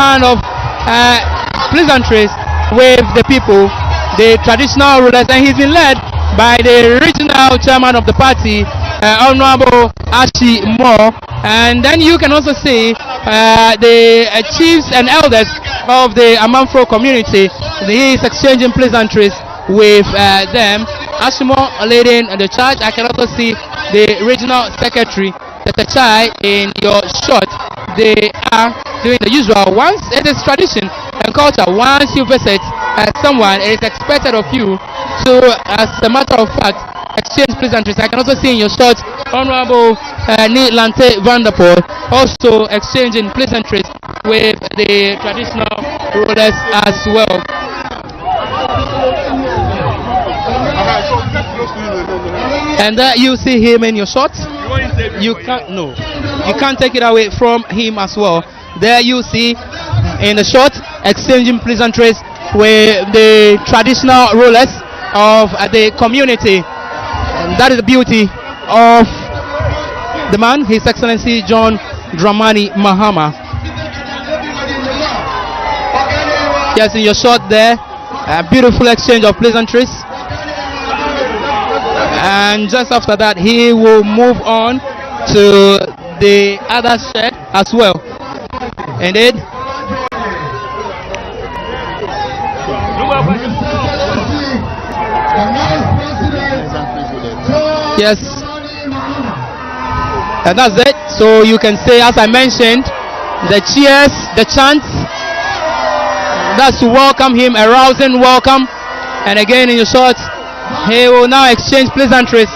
hand of pleasantries with the people, the traditional rulers, and he's been led by the regional chairman of the party, Honorable Ashi Moore. And then you can also see the chiefs and elders of the Amanfro community. He is exchanging pleasantries with them. Ashimo leading the charge. I can also see the regional secretary, the Chai, in your shot. They are doing the usual. Once it is tradition and culture, once you visit someone, it is expected of you to, as a matter of fact, exchange pleasantries. I can also see in your shot Honorable Lante Vanderpool also exchanging pleasantries with the traditional rulers as well. And you see him in your shot. You can't take it away from him as well. There you see in the shot exchanging pleasantries with the traditional rulers of the community. And that is the beauty of the man, His Excellency John Dramani Mahama. Yes, in your shot there, a beautiful exchange of pleasantries. And just after that, he will move on to the other shed as well. Indeed. Yes. And that's it. So you can say, as I mentioned, the cheers, the chants, that's to welcome him, a rousing welcome. And again, in your short, he will now exchange pleasantries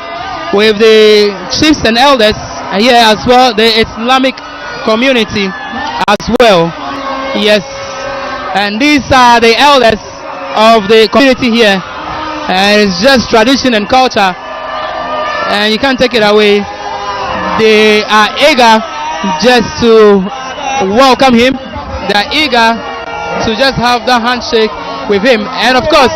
with the chiefs and elders here as well, the Islamic community as well. Yes. And these are the elders of the community here. And it's just tradition and culture, and you can't take it away. They are eager just to welcome him. They are eager to just have the handshake with him. And of course,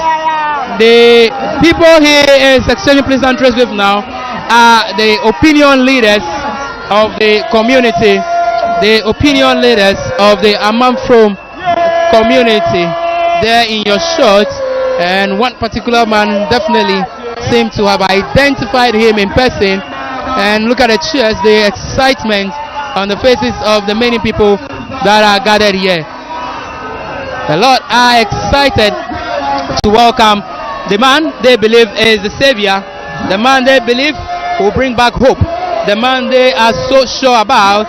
the people he is exchanging pleasantries with now are the opinion leaders of the community, the opinion leaders of the Amanfro community. There in your shot, and one particular man definitely seemed to have identified him in person. And look at the cheers, the excitement on the faces of the many people that are gathered here. A lot are excited to welcome the man they believe is the savior, the man they believe will bring back hope, the man they are so sure about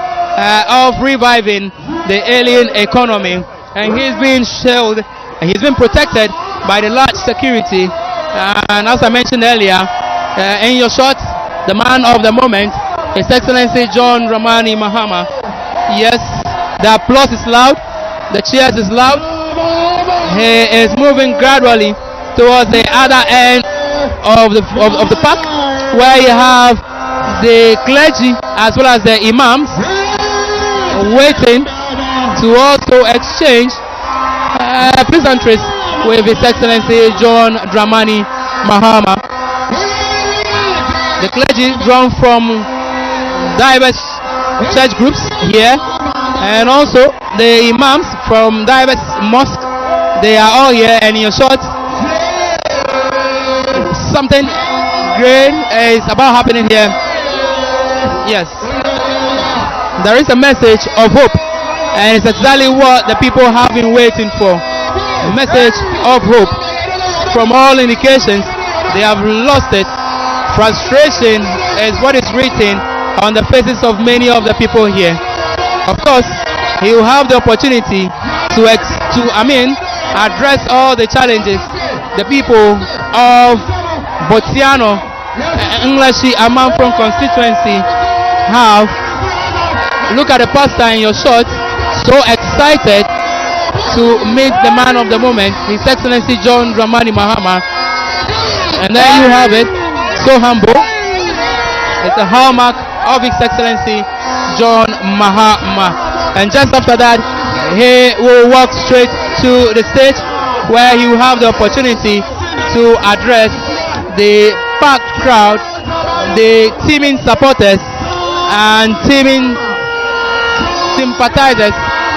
of reviving the alien economy. And he's been shielded and he's been protected by the large security. And as I mentioned earlier, in your shot, the man of the moment, His Excellency John Dramani Mahama. Yes, the applause is loud, the cheers is loud. He is moving gradually towards the other end of the park, where you have the clergy as well as the imams waiting to also exchange pleasantries with His Excellency John Dramani Mahama. The clergy drawn from diverse church groups here, and also the imams from diverse mosques. They are all here, and in short, something great is about happening here. Yes, there is a message of hope, and it's exactly what the people have been waiting for. A message of hope. From all indications, they have lost it. Frustration is what is written on the faces of many of the people here. Of course, he will have the opportunity to address all the challenges the people of Bortianor, Ngleshie, Amanfro constituency have. Look at the pastor in your shot, so excited to meet the man of the moment, His Excellency John Dramani Mahama. And there you have it, so humble. It's a hallmark of His Excellency John Mahama. And just after that, he will walk straight to the stage, where he will have the opportunity to address the packed crowd, the teaming supporters and teaming sympathizers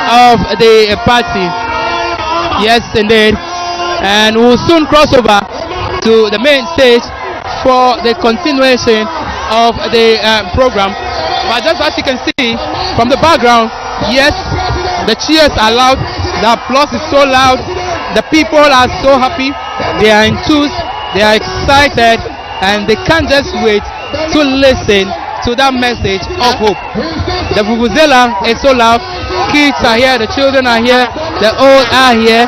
of the party. Yes, indeed. And we'll soon cross over to the main stage for the continuation of the program. But just as you can see from the background, yes, the cheers are loud, the applause is so loud, the people are so happy, they are enthused, they are excited, and they can't just wait to listen to that message of hope. The vuvuzela is so loud, kids are here, the children are here, the old are here,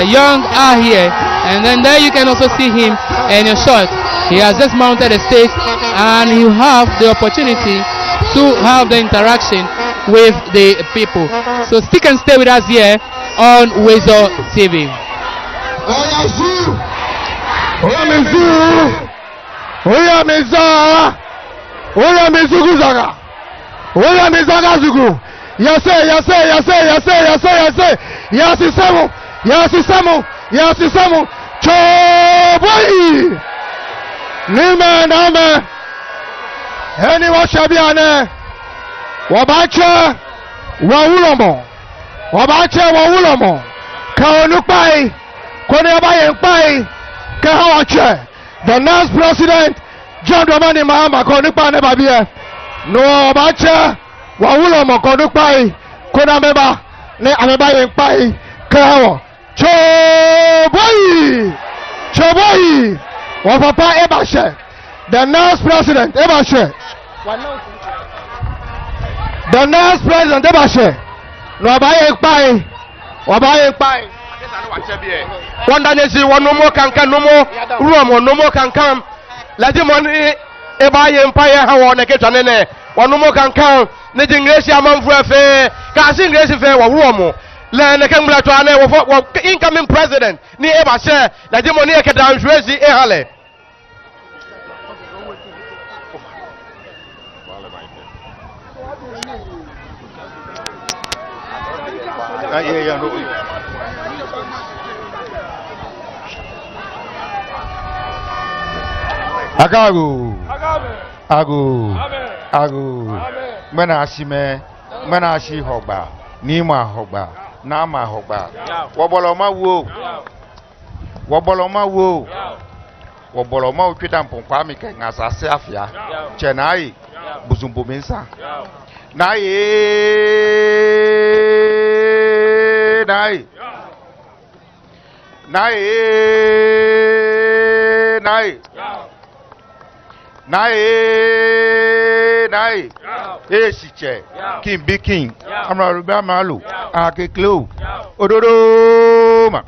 the young are here, and then there you can also see him in a shot. He has just mounted a stage, and you have the opportunity to have the interaction with the people. So stick and stay with us here on Wezo TV. Anyone shall be on there. Wabacha Wawulomo. Wabacha Wawulomo. Kaunupai. Koneabaye Pai. Kahawache. The next president, John Dramani Mahama, Konupa Nebabia. No Wabacha Wawulomo Konupai. Konameba. Ne Amebaye Pai. Kahawa. Choboy. Choboy. Wapapa Ebashe. The next president, Ebashe. The next president, Ebashe. Wabaye Pai. Wabaye Pai. One day, one no more can no more room or no more can come. Let him on Ebaye Empire. How on a get on any one no more can come. Ngleshie Amanfro fair. Casting Ngleshie fair or room. Learn a Kambla to an incoming president. Ni Ebashe. Let him on here get down Tracy Ehale. Agagu, Menashi Hoba, Nima Hoba, Nama Hoba, Waboloma Waboloma Kitam Pompamic as a Safia, Chennai, Buzumbumisa, Nai. Esiche, King Big King, Amraruba Malu, Akeklo, Odoroma,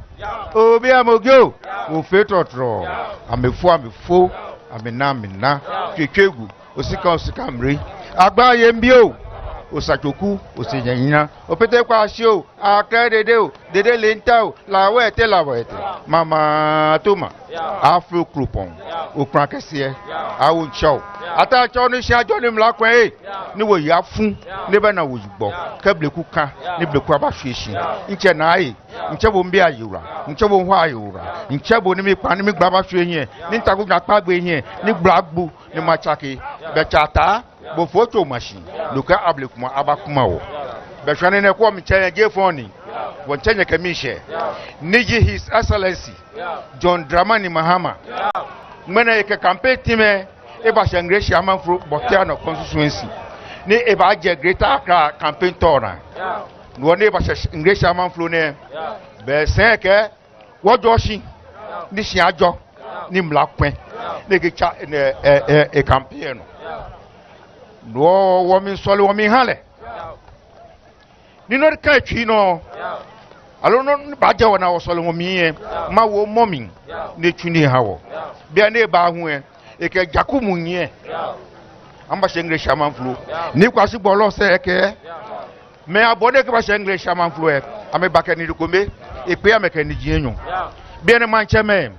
Obiamogyo, Ufetotro, Amefo, Amenamina, Kekegu, Osikamri, Agba Yembio. Osachoku, Osenyina, Opetekwa show, Akadeo, Dede Lentao, Lawete, Mama Toma, Afro Croupon, Ukrankesie, Awun Chow. Ata Johnny Shajonim Lakwe, Niwo Yafun, never know Wubo, Kablekuka, Niblekaba Fishi, Inchenai, Inchabumbia Yura, Inchabunwa Yura, Inchabunimi Panimi Baba Frenye, Nintaguga Pagwe, Nick Blackbu, Nimachaki, Bechata. Bo photo machine luka ablekuma abakumao beshwane ne kwa mchanya gefoni wonchanya kamishe niji his excellency John Dramani Mahama mena yeke campaign time eba Ngleshie Amanfro Bortianor constituency ni eba je Greater Accra campaign tour no ne eba Ngleshie Amanfro ne be senke wodoshi ni shiajo ni mlakwen ne ge cha campaign no woman solo woman hale ni no ka twi no alo no baje wona wo solo woman ma wo momin ne twini hawo bia ne ba hu e ke jakumu nye amba Ngleshie Amanfro ni kwasi bolo se ke me abode ke ba Ngleshie Amanfro e ame ba ke ni kombe e pe ameka ni jienyo bia ne man cheme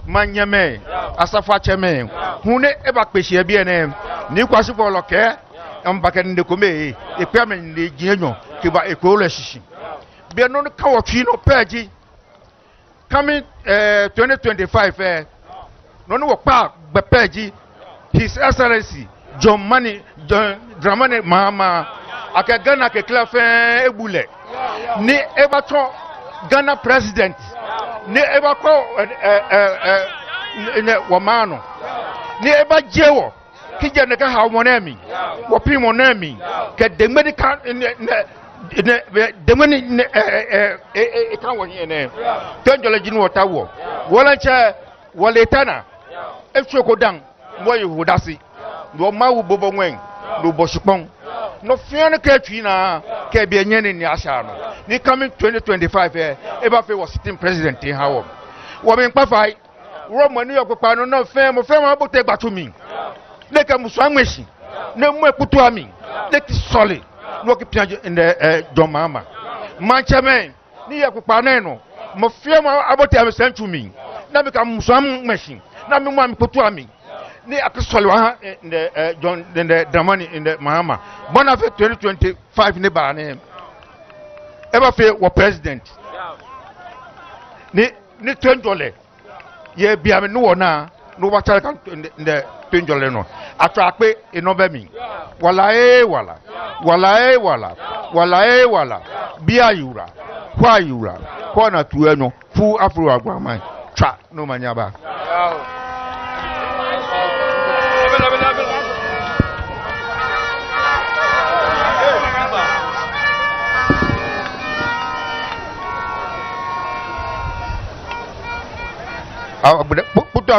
manyeme asafa cheme hune e ba kpesie bia ne ni kwasi bolo ke amba ke ni kombe e pe ame ni jienyo ke ba e ko le shishi bia no ka wo twi no peji coming 2025 no no wo pa be peji his excellency John Dramani Mahama akagana ke klafe ebule ni ebato Ghana president ni ebako wamano ni eba jewo kije ne ka ha monami wo pi monami ke de medical de mani e kan woni ne tonjole jinu wota wo wala cha waletana efiko dan mo yehudasi do mawu bobo nwen do boshipon no fiane ka twi na ka bia nyane ni asha no ni coming 2025 eba fe was sitting president in hawo wo me npa fai wo mo ni yokopa no no fe mo abote gbatumi le ka muso anweshi ne mo ekutu ami le ki solid no ki pia in the John Mahama manchame ni yokopa na no mo fe mo abote am sentumi na be ka muso anweshi na me mo am ekutu ami ni akisole wa in the John in the Dramani in the Mahama bona fe 2025 ne ba ne eba fe wo president ni $20 ye bia me no na no wa chara kan the $20 no atwa pe eno be mi wala bia yura kwa na tu eno fu afro agwaman twa no manya ba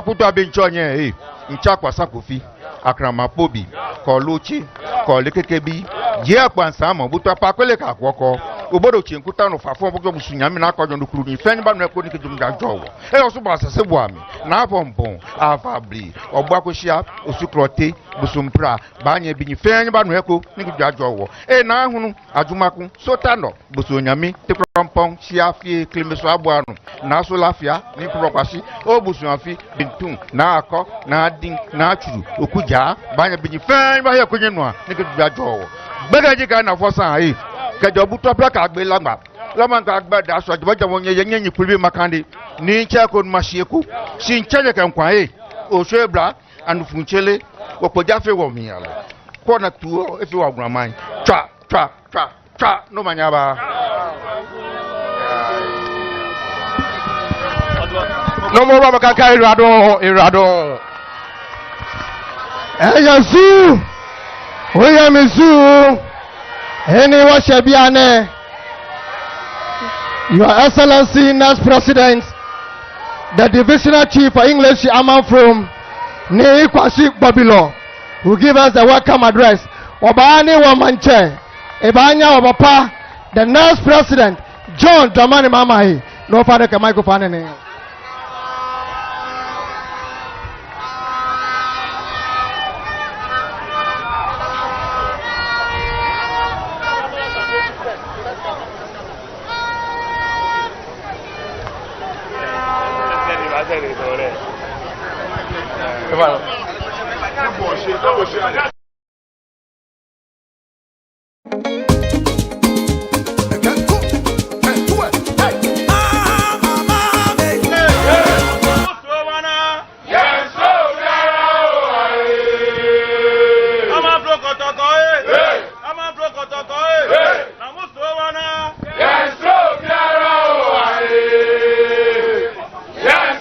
putu abenchonye nchakwa sakofi akrama pobi ko lochi ko lekekebi je akwansa mo butu apakole ka kwoko obodo chinkuta no fafo bokyo busunyame na akwajo no kuru ni fenyi ba no ekoni kejum da jowo e oso ba asase bo ami na apompon afabri ogbo akoshia osukrote busumpra banye binyi fenyi ba no eko ni kejum da jowo e na ahunu ajumaku sotano busunyame tekrompon siafie klimeso abuanu na so lafia ni prokwasi o busuafi bintun na akọ na adin na achuru okuja banye binyi fenyi ba ye konye no a ni kejum da jowo gbegaji ka na fosan ayi kejo buto plaka agbe lagba lama ka agba da so ajiba jamo yenye nyipulbi makande ni nche ko masieku si nche ke nkwa o so ebra anu funchele wo poja fe wo mi ala ko na tuo efi wa guraman twa no manyaba no mo baba kan kai irado Yesu oya mesu Any washabiane, Your Excellency, Next President, the Divisional Chief for Ngleshie Amanfro, Ne Kwasi Babilo, will give us the welcome address. Obani Wamanche, Ebanya Wabapa, the Next President, John Dramani Mamahi, no father can microphone. Yes,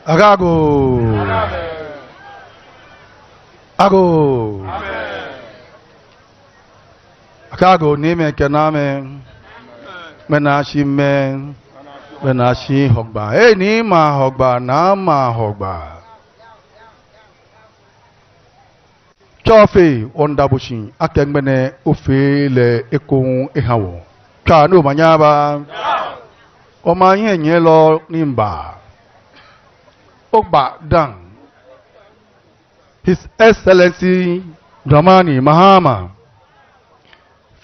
Agago. Ago. Agago name kename. Menashi men. Menashi hogba. Hey ni ma hogba na ma hogba. Chofe ondabushi akengbene ofe le ekon ehawo. Ka no manyaba. O ma yen lo nimba. Ogba Dang, His Excellency Dramani Mahama,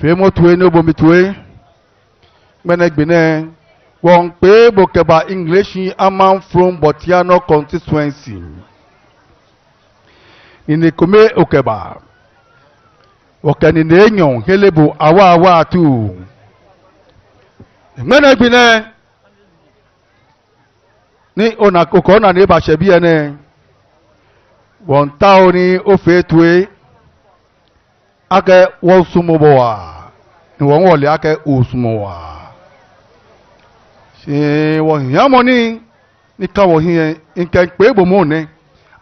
Femo Tue no Bomitue, Menegbene, Wong Pe Bokeba Ngleshie Amanfro Bortianor constituency. Ninekome Okeba, Okanine Nyon, Helebo Awa tu. Menegbene, ni ona koko na ne ba shebi ene won tawo ni ofe tue ake won sumoboa ni won wole ake osumowa se won yamoni ni kawo hin nke pe bomo ne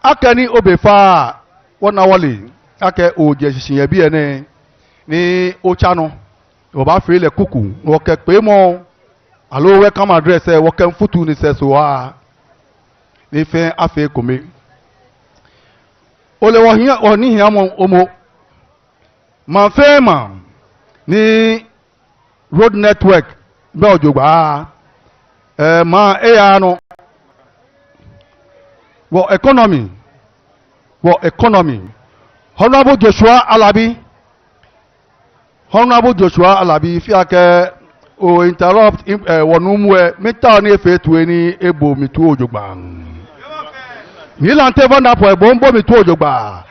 ake ni obefa wona wole ake oje sisiye bi ene ni ochano o ba fe le kuku wo ke pe mo alo welcome address wo ke futu ni se so wa ni fe afe kome ole wo hin oni hin amo omo ma fe ma ni road network be ojogba ma ya no wo economy Honorable Joshua Alabi fi ake o interrupt wonumwe meta ni efe tu eni ebo mi tu ojogba ni lante vanda po ebombo mi tu ojogba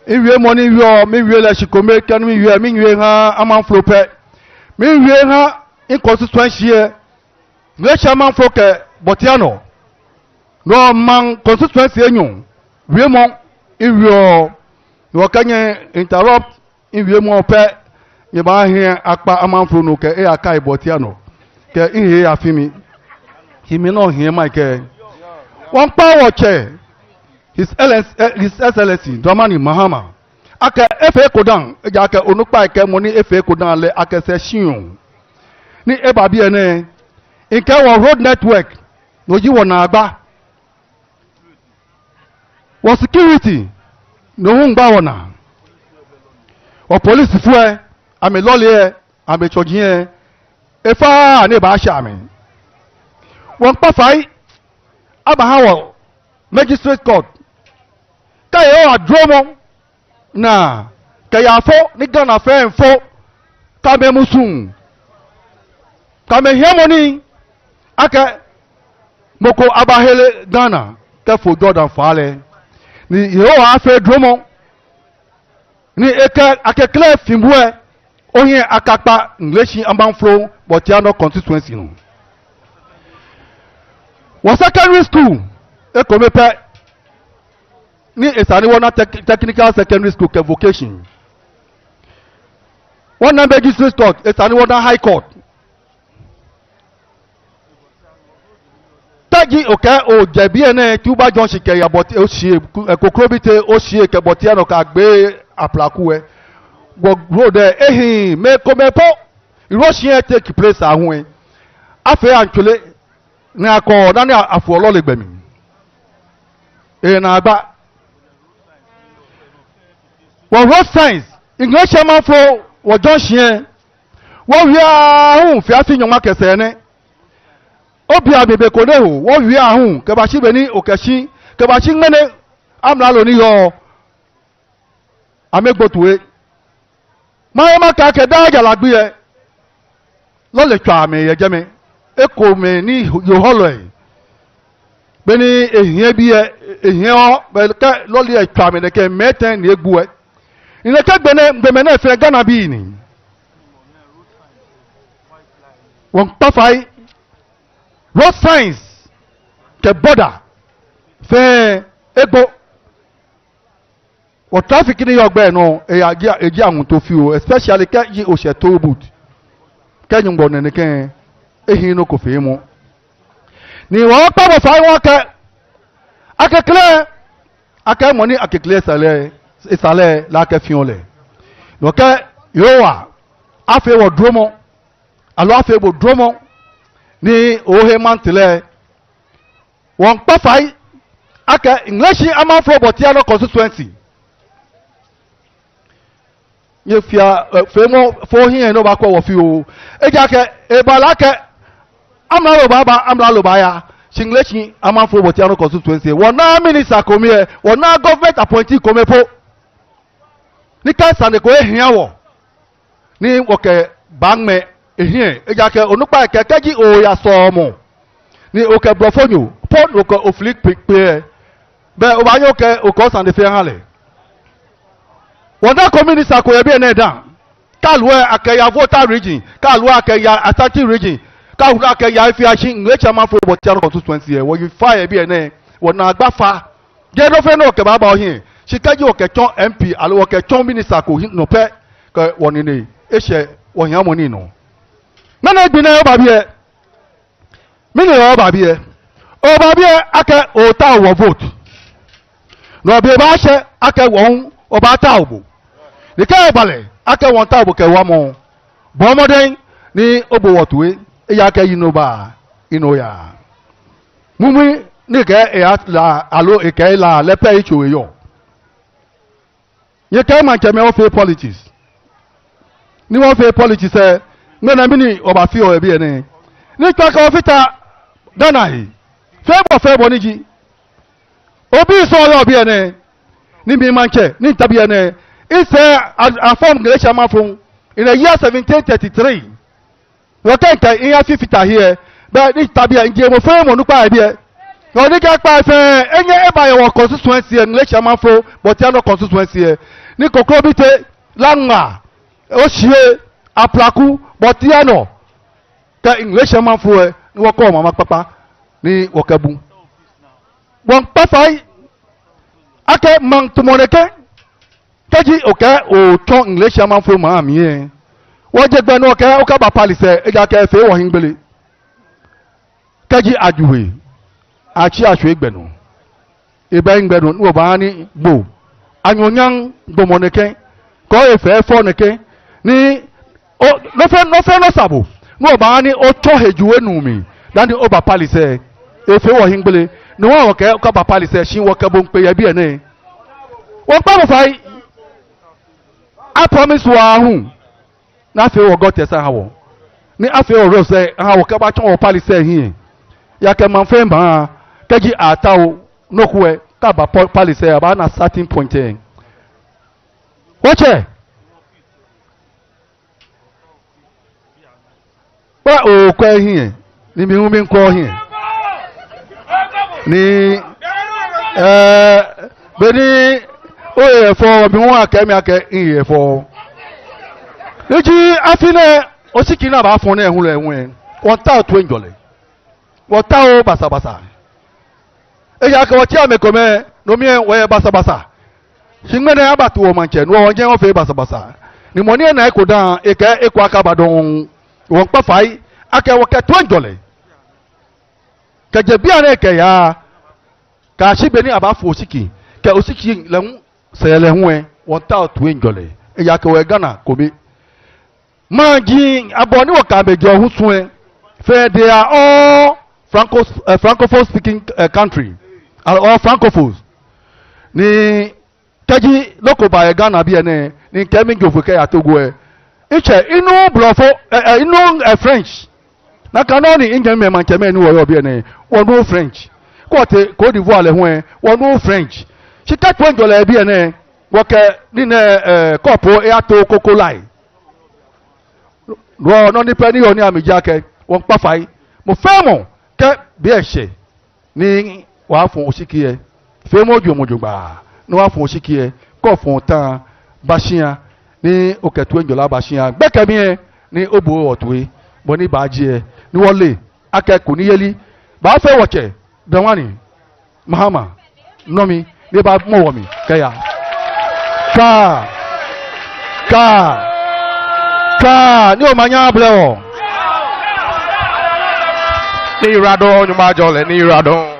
iwe mo ni yo mi we le shikome kan mi we ha Amanfro pe mi we ha inconsistency e Ngleshie Amanfro ke Bortianor no man consistency enyu we mo iwe o kanye interrupt iwe mo pe ye ba hia akpa Amanfro no ke e aka Bortianor ke ihe afimi himi no hia mai ke won pa wo che His Excellency Dramani Mahama aka efe kodan eja aka onupa ke mo ni efe kodan le aka se shiun ni eba bi ene nke wo road network no ji wona agba wo security no hun gba wona o police fu e ame lole e ame choji e efa ni ba sha me won pa fai aba hawo magistrate court kayo adromo na kayafo ni Ghana fe enfo kame musun kame hemoni aka moko abahele Ghana ke fo Jordan fale ni yo afa dromo ni ake clear fimbue oyin akapa Ngleshie Amanfro Bortianor constituency no wa secondary school ekomepe ni esani wona technical secondary school ke vocation wona magistrate court esani wona high court tagi oke o jebi ene tuba junction ke ya bot o sie kokrobite o sie ke Bortianor ka gbe aplaku e road ehin me komepo Russia take place ahun afe antule ni akọ na ni afu olole gbemi na agba wo road signs Ngleshie Amanfro wo junction wo wi ahun fi afi nyoma kese ne obi abebe ko ne ho wo wi ahun ke ba shi be ni okeshi ke ba shi ngene amna lo ni yo amegbotuwe Mahama ka ke da jala gbe e lo le twa me ye jeme eko me ni yo holo e be ni ehien bi e ehien o be ka lo le twa me ne ke meten ni egbu e ine ka gbe me na fe Ghana bi ni won pa fai road signs ke border fe ego o traffic ni yogbe no eji ahun to fi o especially ke yi o se toll booth ke nyungbo ne ke ehin no ko fe mu ni wo pa bo fa won ke akekle ake money akekle sale la ke fi on le no ke yo wa afe wo dromo alo afe bo dromo ni ohe mantile won pa fai ake Ngleshie Amanfro Bortianor constituency ye fia femo fo hin no ba ko wo fi o eja ke e bala ke amra lo ba ya Ngleshie Amanfro Bortianor constituency wona minister komie wona government appointee komepo ni kansa ne ko ehia wo ni wo ke bangme ehie eja ke onupa ke keji o ya so mo ni o ke blofonyo pon o ko oflik pe be o ba yo ke o ko san de fe han le wona community ko ye bi na dan kalwe akaya voter region kalwe akaya Ashanti region kalwe akaya Ifiachi Ngleshie Amanfro Bortianor constituency e wo you fire bi na wona agbafa je do fe no ke baba o hin shikaji o ke chon MP alo o ke chon minister ko no pe ko woni ni e se wo yan mo ni no nana gbi na oba bi e mini oba bi e ake o ta wo vote no bi ba se ake won oba ta obo ni ke gbale ake won ta obo ke wa mo bo moden ni obo wotuwe e ya ke yino ba ino ya mumi ni ke e la alo e ke la lepe ichowe yo ye ke man cheme o fe politics ni won fe politics e ngena mini oba fi o e bi ene ni kwa ka ofita dana yi fe bo ni ji obi so yo bi ene ni mi manche ni tabi ene ise a form Ngleshie Amanfro in the year 1733 wo kenka in ya fifita here but ni tabi nje mo fe mo nupa bi e no ni ka pa fe enye e ba yo constituency Ngleshie Amanfro Bortianor constituency ni kokro bi te langa o shie aplaku Bortianor ka Ngleshie Amanfro ni wo ko mama papa ni wo kabu won pafai ake man tumoneke keji oke o ton Ngleshie Amanfro ma mi e wo je gbe no ke o ka ba palise e ga ke fe wo hingbele keji ajuwe achi aso egbenu ebe ngbenu ni wo ba ni gbo anyonyan gbomoneke ko e fe fo neke ni o no fe no sabo ni wo ba ni o to hejuwe nu mi dan di o ba palise e fe wo hingbele ni won ke ka ba palise shin wo ke bo npe ya bi ene won pa mo fai I promise wa hu na fe wo got esa hawo ni afe o ro se hawo ke ba chon wo palise hin ya ke man fe ba keji atawo nokuwe ka ba palise aba na starting point en wache ba o ko hin ni mi hu mi nko hin ni beni o ye fo bi won akemi ake ye fo eji afine osiki na ba fun na ehun le ehun won ta to enjole won ta o basabasa eji ake wo ti amekome no mi we basabasa singme na abatu o manche no won je won fe basabasa ni moni na eko dan eke eko akaba don won pa fai ake wo ke to enjole keje bia na ke ya ka shi beni abafo osiki ke osiki lehun sele hun won ta to enjole e ya ke we Ghana komi manji aboni wo ka bejo hun sun fe they are all francophone speaking country or francophones ni keji loko ba Ghana bi ene ni kemi jofu ke ya togo iche inu blofo inu French na kanoni inge me man cheme ni wo yo bi ene wonu French kote Côte d'Ivoire le hun wonu French chita to njole bi ene wo ke ni ne kopo e ato kokolai ro no ni pe ni oni amija ke won pa fai mo fe mo ke bi e se ni wa fun osiki e fe mo jogba ni wa fun osiki e ko fun tan bashia ni oketu njola bashia gbekemi e ni obo otuwe bo ni baji e ni wole akẹ́kọ̀ọ́ ní yẹlí bá fẹ́ wọ̀chẹ̀ Dramani, Mahama, Nomi, Neba Momi, Kaya. Ka, no manya blow. Ni radon, you majole, ni radon.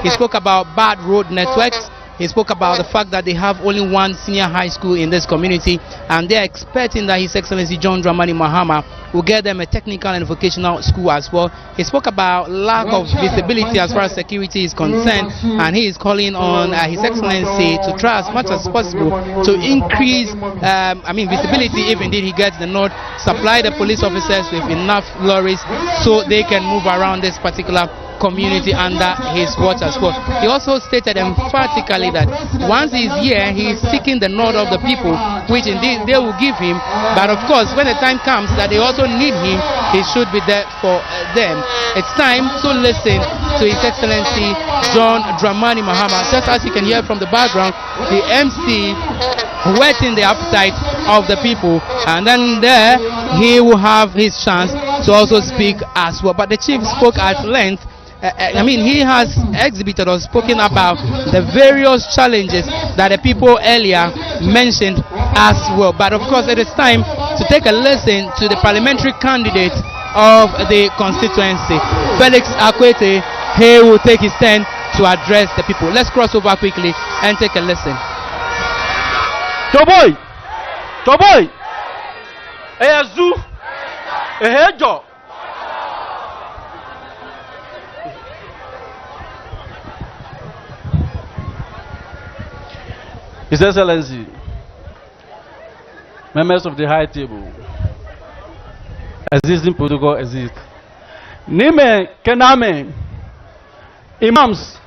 He spoke about bad road networks. He spoke about the fact that they have only one senior high school in this community, and they are expecting that His Excellency John Dramani Mahama will get them a technical and vocational school as well. He spoke about lack of visibility as far as security is concerned, and he is calling on His Excellency to try as much as possible to increase visibility if indeed he gets the nod, supply the police officers with enough lorries so they can move around this particular community under his watch as well. He also stated emphatically that once he is here, he is seeking the nod of the people, which indeed they will give him, but of course when the time comes that they also need him, he should be there for them. It's time to listen to His Excellency John Dramani Mahama. Just as you can hear from the background, the MC whetting the appetite of the people, and then there he will have his chance to also speak as well. But the chief spoke at length. He has exhibited or spoken about the various challenges that the people earlier mentioned as well. But of course, it is time to take a listen to the parliamentary candidate of the constituency, Felix Akwete. He will take his turn to address the people. Let's cross over quickly and take a listen. Toboy, Eyazu, Ehejo. His Excellency, members of the high table, existing protocol exists. Nime Kename, imams,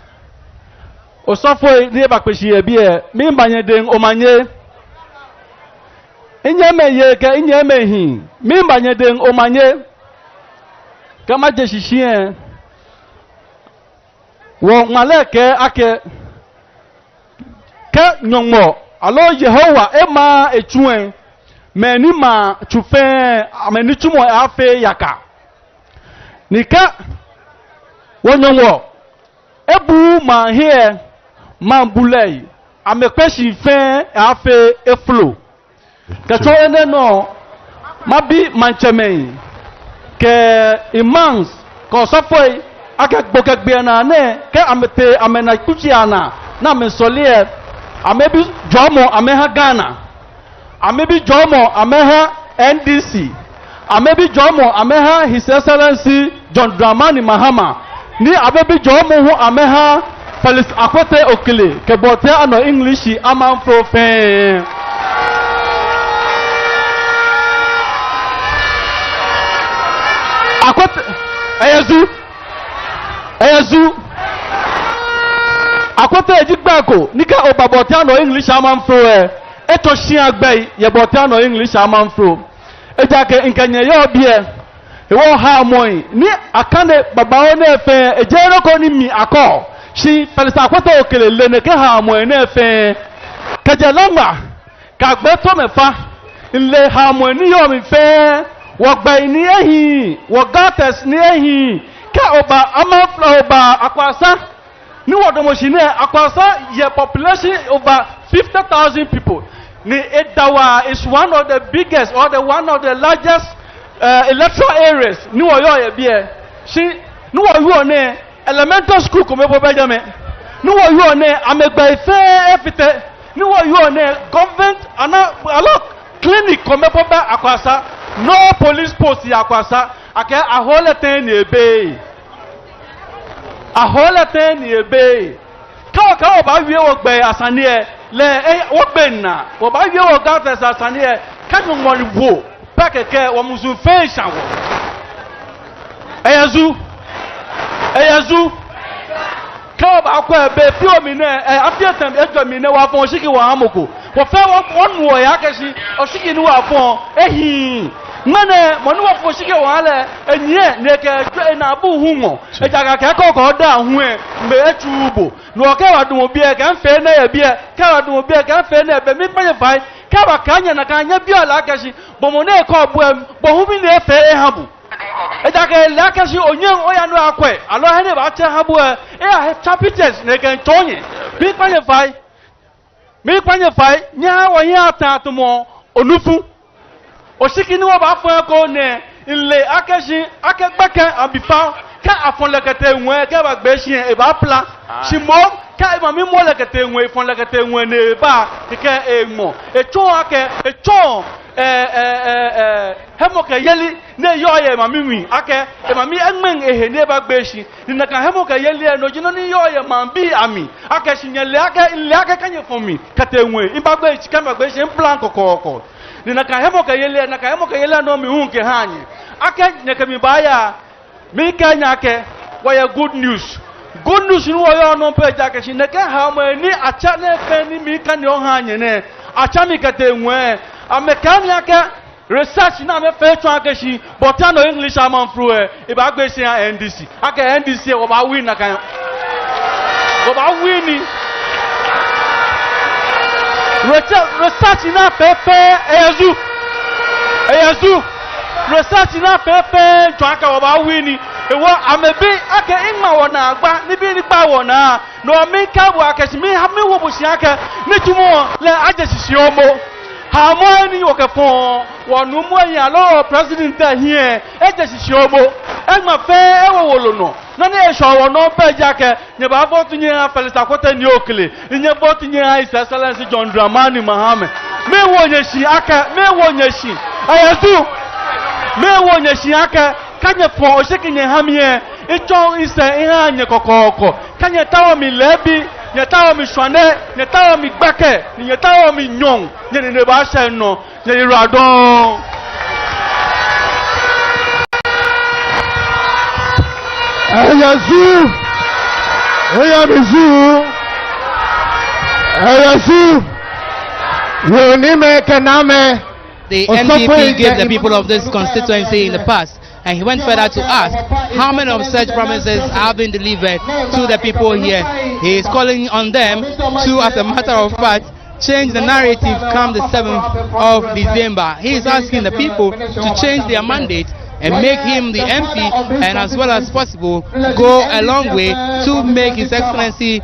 Osafo Nebakweshi Ebie, Mimbanye Deng Omanye, Inyame Yeke, Inyame Hi, Mimbanye Deng Omanye, Kamaje Shishien, Wong Maleke Ake. Ke nyongmo alo Yehowa ema etuen meni ma chufe ameni chumo afe yaka nika wonyongwo ebu ma here ma bulei amekweshi fe afe eflo kacho ene no mabi manchemei ke imams ko sofoi akagbogbegbe na ne ke amete amena kuchiana na mensolie amebi jomo ameha Ghana, amebi jomo ameha NDC, amebi jomo ameha His Excellency John Dramani Mahama, ni amebi jomo hu ameha Felix Akwete Okele ke Bortianor Ngleshie Amanfro fe. Akwete Eyazu Akwete ejigbako nika oba Bortianor Ngleshie Amanfro eto shia gbe ye Bortianor Ngleshie Amanfro ejake nkanye yo bie ewo ha moyi ni akane baba o na efe ejero ko ni mi akọ shi Felix Akwete Okele lene ke ha moyi na efe kajalama ka gbe to mefa nle ha moyi ni yo mi fe wo gba ni ehin wo gates ni ehin ka oba Amanfro oba Akwasa ni wadomoshine Akwasa ye population over 50,000 people. Ni Edawa is one of the biggest or one of the largest electoral areas. Ni wo yo ye bie. Shi ni wo yo ne elementary school ko mebo bejame. Ni wo yo ne amegba ife efite. Ni wo yo ne government ana alok clinic ko mebo ba Akwasa. No police post ya Akwasa. Ake ahole ten ni ebe. A whole thing ye bay. Kawa ba wie wo gbe asane le wo gbe na wo ba wie wo gates asane kanu mo wo pakeke wo musu fe shawo Eyazu kawa ba kwa be fi omi na afietem ejo mi na wa fon shiki wa amoko wo fe won wo ya keshi o shiki ni wa fon ehin mane mo ni wo fo shike wale enye neke na bu hunwo ejaga ke ko da hu mbe etubo no ke wa dun obi e kan fe na ye bi e ka wa dun obi e kan fe na be mi panye fai ka ba kanya na kanya bi ala kashi bomone ko buem bohumi ne fe habu ejake lakashi onyen oya no akwe alo hene ba che habu e chapiters ne kan tonye mi kwanye fai nya wo ya ta atomo olufu osikini wo ba fun ko ne ile akashi akagbaka abifa ka afon lekete nwe ka ba gbe shi e ba pla shimo ka ma mi mo lekete nwe fon lekete nwe ne ba ke emo echo ake echo hemoka yeli ne yoye ma mi ake e ma mi engmen ehe ne ba gbe shi ni na ka hemoka yeli no jino ni yoye ma bi ami ake shi nyele ake ile ake kanye fon mi kate nwe imba gbe shi ka ma gbe shi plan kokoko ni na ka hemoka yeli na ka hemoka yeli no mi hunke hanye ake nyeke mi baya mi kanya ke waya good news ni waya no pe jake shi ne ka ha mo ni acha ne pe ni mi kan yo hanye ne acha mi kate nwe amekania ke research na me fe twa ke shi Bortianor English Amanfro e ba gbe shi NDC ake NDC wo ba win na kan wo ba win ni research na fe ezu research na fe twa ka wo ba win ni ewo amebi ake inma wo na agba ni bi ni pa wo na no mi ka wo ake shi mi ha mi wo bu shi ake ni tumo le aje shi omo Hamani wakafon wanu moya lo president here eje sisi omo egma fe ewowolono na na esho wono pe jake nye ba votu nye Felisa Kwete ni okele nye votu nye His Excellency John Dramani Mahama me wonye shi aka me wonye shi ayazu me wonye shi aka kanye fon o shekinye hamie icho ise ihe anye kokoko kanye tawo mi lebi nyetawo mi shwane nyetawo mi gbake nyetawo mi nyong ne ba sha no ne iradon ayazu yoni me kename. The NDP gave the people of this constituency in the past, and he went further to ask how many of such promises have been delivered to the people here. He is calling on them to, as a matter of fact, change the narrative come the 7th of December. He is asking the people to change their mandate and make him the MP, and as well as possible go a long way to make His Excellency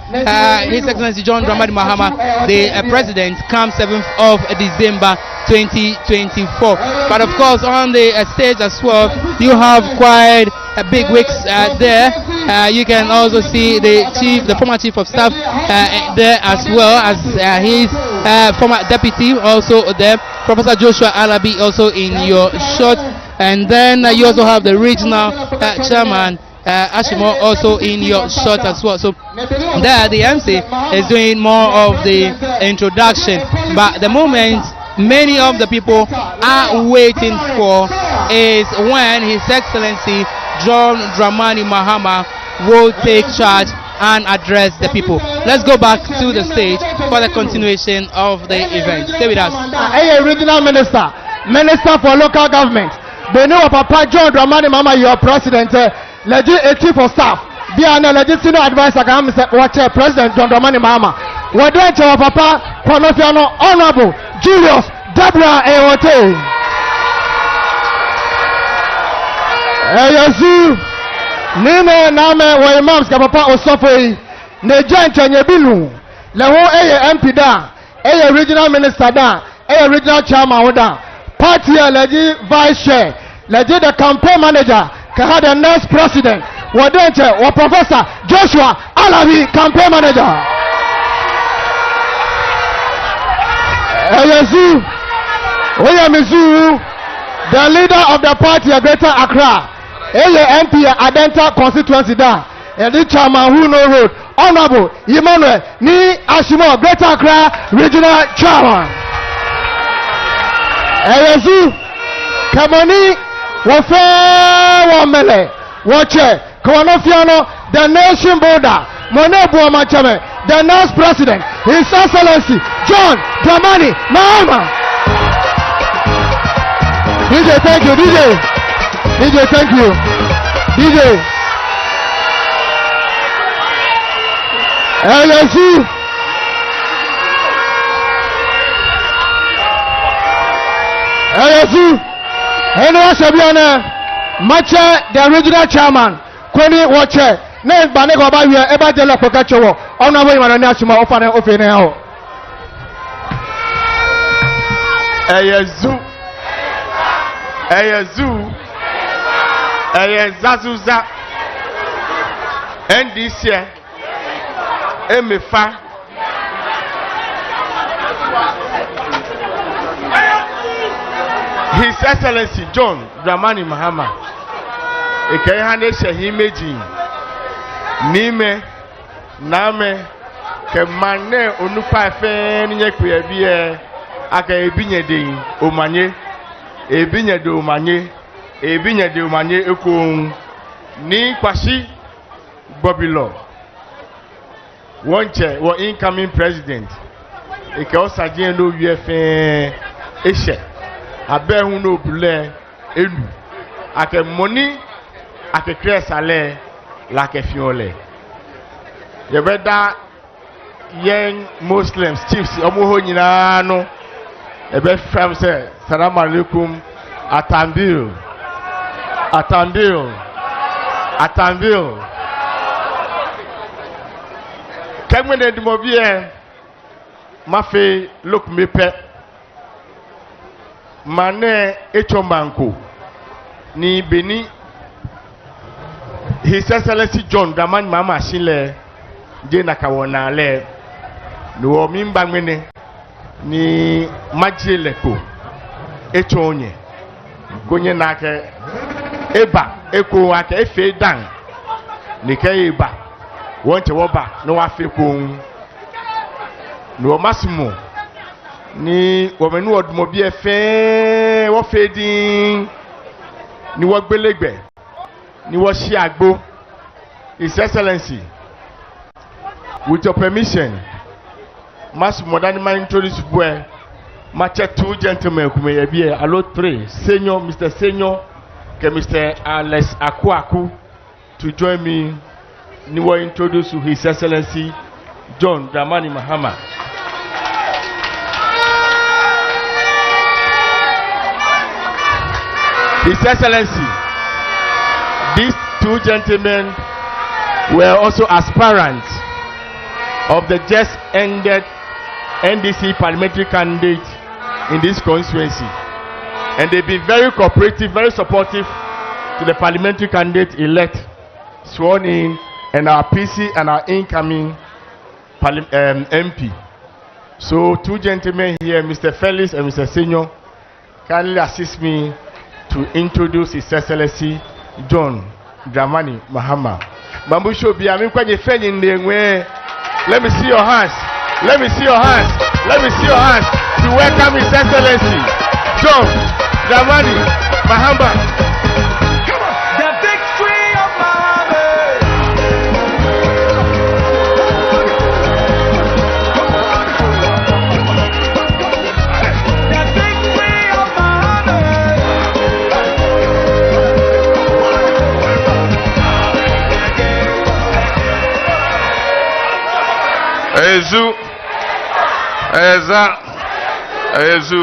John Dramani Mahama the president come 7th of December 2024. But of course on the stage as well you have quite big wigs there. You can also see the former chief of staff there, as well as his former deputy also there, Professor Joshua Alabi, also in your shot. And then you also have the regional chairman Ashimo also in your shot as well. So there the MC is doing more of the introduction, but the moment many of the people are waiting for is when His Excellency John Dramani Mahama will take charge and address the people. Let's go back to the stage for the continuation of the event. Stay with us. Hey, regional minister for local government. They know Papa John Dramani Mahama, your president, legit a chief of staff. Be an legit senior advisor. Watch President John Dramani Mahama. We're doing to Papa Bortianor Honorable Julius Deborah Ewote. Yasu Nime Name wa imams ka Papa Osofoi ne janche nyebilu le ho MP da regional minister da regional chairman da party elegy vice chair legit the campaign manager ka had the next president wa denche wa Professor Joshua Alabi campaign manager. Yasu Oyamizu, the leader of the party of Greater Accra, MP Adenta constituency da, and the chairman who no road, Honorable Emmanuel Ni Ashimo, Greater Accra regional chairman. Ayazu, Kamoni, Wafe Wamele, Wache, Kawanofiano, the nation border, Monebu Amachame, the next president, His Excellency John Dramani Mahama. DJ, thank you. DJ, thank you. DJ. LSU. Ayazu. Anyone Shabiana. Macha, the original chairman. Koni Watcher. Name Banego Babia, Eba de la Pocacho. On our way, Manashima, offering open now. Ayazu. Ayazu. Ayazazuza. And this year, Emefa. His Excellency John Dramani Mahama. Ekehane Shehimeji. Nime. Name. Kemane Onupa Fe Nye Kuyabie. Aka ebinye de omanye. Ebinye de omanye. Ebinye de omanye ekun. Ni kwashi Bobilo. Wonche wa incoming president. Eke osaje no UFN Eshe. Abe hu no bule elu. Ake money ake kre sale la ke fiole. Ye beda young Muslims chiefs omo ho nyina no. Ebe fam say salam alaikum atandil. Atandil. Atandil. Kemwe de mobie mafe look me pe Mane Echombanko ni Beni His Excellency John Daman Mama Shile Jena Kawana le no mimba mene ni Majileko Echonye Gonye nake Eba Eko ake Efe Dan Nike Eba Wonche woba no wafe ko no masimo ni womenu odumobi efe wo fedin ni wo gbelegbe ni wo shi agbo. His Excellency, with your permission, masimo dani ma introduce boy match two gentlemen kuma ye bi allo 3 senior Mr. Senior ke Mr. Alex Akwaku to join me ni wo introduce to His Excellency John Dramani Mahama. His Excellency, these two gentlemen were also aspirants of the just ended NDC parliamentary candidate in this constituency, and they've been very cooperative, very supportive to the parliamentary candidate elect sworn in, and our PC and our incoming MP. So two gentlemen here, Mr. Felix and Mr. Senior, kindly assist me to introduce His Excellency John Dramani Mahama. Bambu Shobi, I'm going to let me see your hands. Let me see your hands. Let me see your hands to welcome His Excellency John Dramani Mahama. The victory of Mahama. The victory of Mahama. Ezu, Ezu,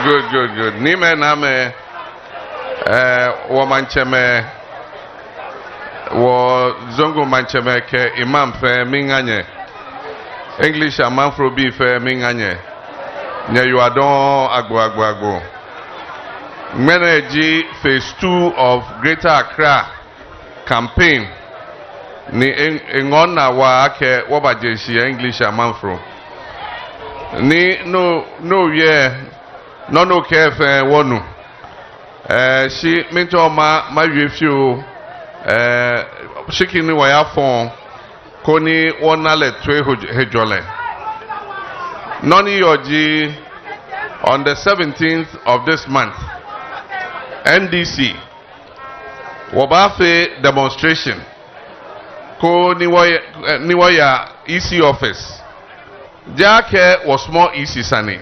good. Nime name, womancheme, wo zongo mancheme ke imam fe minganye, English Amanfro bi fe minganye, nye you adon agbo. Meneji phase 2 of Greater Accra campaign. Ni ngona wa ake wabajeshi English Amanfro ni no ye no kefe wonu shi minto ma wiefio shikini wa ya fon koni wona le twe hejole noni yoji on the 17th of this month NDC wabafe demonstration ko niwaya EC office jake was more EC sani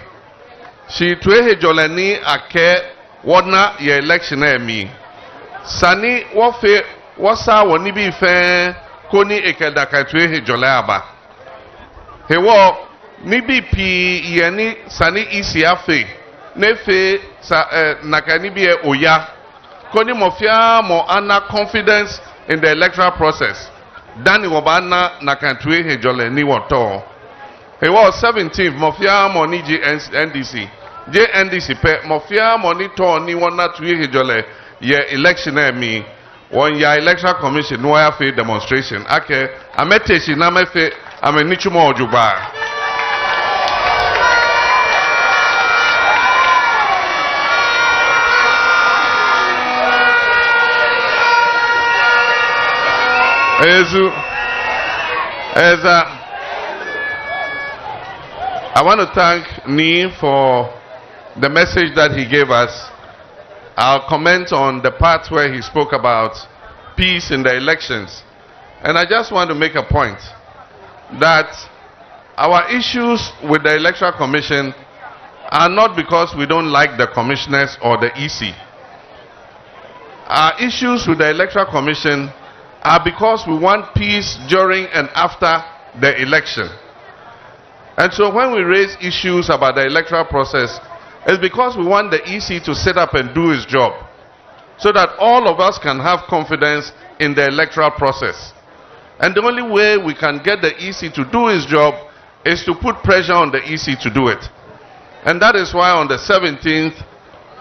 she twe jolani ake wona ye election emi sani wofe wasa woni bi fe ko ni ekedaka twe jola aba hewo ni bi pi ye ni sani EC afe nefe nakani bi oya koni mofia mo ana confidence in the electoral process dani wobana nakantwe hejole ni woto he was 17th mofia mo ni NDC pe mofia mo ni to ni wona tuwe hejole ye election emi won ya electoral commission no ya fe demonstration ake ameteshi na mefe amenichumo ojuba I want to thank Nee for the message that he gave us. I'll comment on the part where he spoke about peace in the elections. And I just want to make a point that our issues with the Electoral Commission are not because we don't like the commissioners or the EC. Our issues with the Electoral Commission are because we want peace during and after the election. And so when we raise issues about the electoral process, it's because we want the EC to sit up and do his job so that all of us can have confidence in the electoral process. And the only way we can get the EC to do his job is to put pressure on the EC to do it. And that is why on the 17th